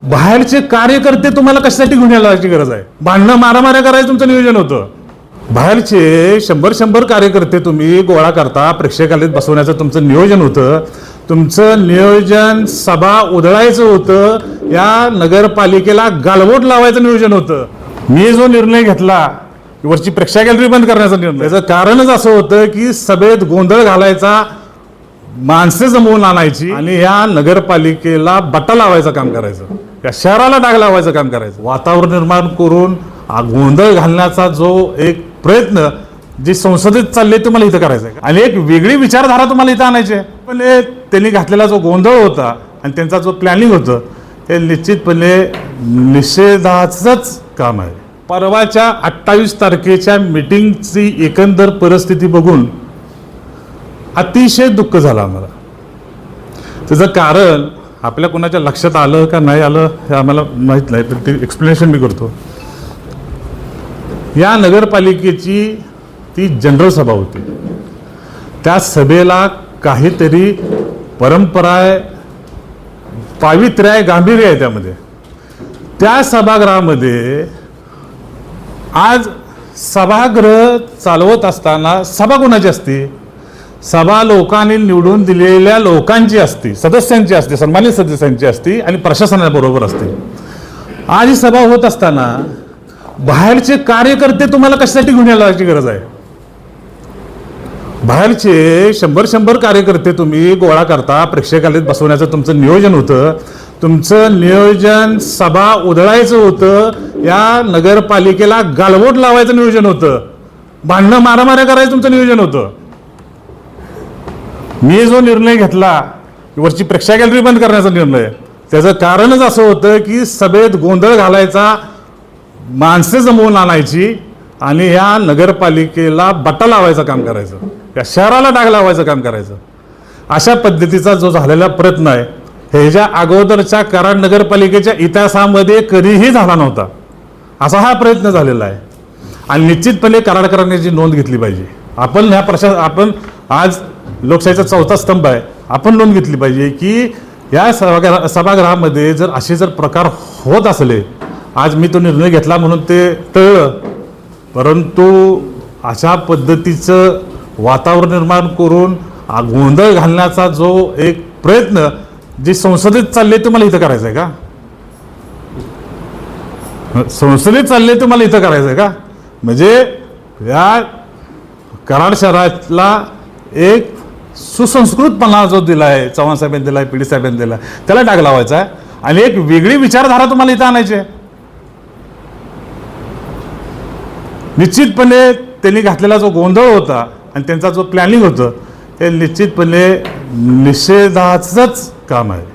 बाहेरचे कार्यकर्ते तुम्हाला कशासाठी घेऊन यायची गरज आहे? भांडणं मारामाऱ्या करायचं तुमचं नियोजन होतं. बाहेरचे 100 कार्यकर्ते तुम्ही गोळा करता, प्रेक्षकालयात बसवण्याचं तुमचं नियोजन होतं. तुमचं नियोजन सभा उधळायचं होतं, या नगरपालिकेला गालबोट लावायचं नियोजन होतं. मी जो निर्णय घेतला वरची प्रेक्षक गॅलरी बंद करण्याचा निर्णय, त्याचं कारणच असं होतं की सभेत गोंधळ घालायचा, माणसं जमवून आणायची आणि या नगरपालिकेला बट्टा लावायचं काम करायचं, या शहराला डाग लावायचं काम करायचं, वातावरण निर्माण करून गोंधळ घालण्याचा जो एक प्रयत्न जी संसदेत चालले तुम्हाला इथं करायचं आहे आणि एक वेगळी विचारधारा तुम्हाला इथं आणायची आहे. पण त्यांनी घातलेला जो गोंधळ होता आणि त्यांचा जो प्लॅनिंग होतं हे निश्चितपणे निषेधाचंच काम आहे. परवाच्या 28 तारखेच्या मीटिंगची एकंदर परिस्थिती बघून अतिशय दुःख झालं आम्हाला. त्याचं कारण आपल्या कोणाच्या लक्षात आलं का नाही आलं हे आम्हाला माहीत नाही, तर ते एक्सप्लेनेशन मी करतो. या नगरपालिकेची ती जनरल सभा होती. त्या सभेला काहीतरी परंपरा आहे, पावित्र्य आहे, गांभीर्य आहे त्यामध्ये. त्या सभागृहामध्ये आज सभागृह चालवत असताना सभा कोणाची असते? सभा लोकांनी निवडून दिलेल्या लोकांची असते, सदस्यांची असते, सन्मानित सदस्यांची असते आणि प्रशासनाबरोबर असते. आज ही सभा होत असताना बाहेरचे कार्यकर्ते तुम्हाला कशासाठी घेऊन यायची गरज आहे? बाहेरचे 100 कार्यकर्ते तुम्ही गोळा करता, प्रेक्षकालयात बसवण्याचं तुमचं नियोजन होतं. तुमचं नियोजन सभा उधळायचं होतं, या नगरपालिकेला गालबोट लावायचं नियोजन होतं, भांडणं मारामाऱ्या करायचं तुमचं नियोजन होतं. मी जो निर्णय घेतला वरची प्रेक्षक गॅलरी बंद करण्याचा निर्णय, त्याचं कारणच असं होतं की सभेत गोंधळ घालायचा, माणसं जमवून आणायची आणि या नगरपालिकेला बट्टा लावायचं काम करायचं, या शहराला डाग लावायचं काम करायचं. अशा पद्धतीचा जो झालेला प्रयत्न आहे ह्याच्या अगोदरच्या कराड नगरपालिकेच्या इतिहासामध्ये कधीही झाला नव्हता. असा हा प्रयत्न झालेला आहे आणि निश्चितपणे कराडकरांनी जी नोंद घेतली पाहिजे. आपण आपण आज लोकशाहीचा 4था स्तंभ आहे, आपण नोंद घेतली पाहिजे की या सभागृहामध्ये जर असे जर प्रकार होत असले, आज मी तो निर्णय घेतला म्हणून ते टळलं, परंतु अशा पद्धतीचं वातावरण निर्माण करून गोंधळ घालण्याचा जो एक प्रयत्न जी संसदेत चालले तुम्हाला इथं करायचं आहे का? संसदेत चालले तुम्हाला इथं करायचं आहे का? म्हणजे या कराड शहरातला एक सुसंस्कृतपणा जो दिला आहे, चव्हाण साहेबांनी दिला आहे, पीडी साहेबांनी दिला आहे, त्याला डाग लावायचा आहे आणि एक वेगळी विचारधारा तुम्हाला इथं आणायची आहे. निश्चितपणे त्यांनी घातलेला जो गोंधळ होता आणि त्यांचा जो प्लॅनिंग होतं हे निश्चितपणे निषेधाचंच काम आहे.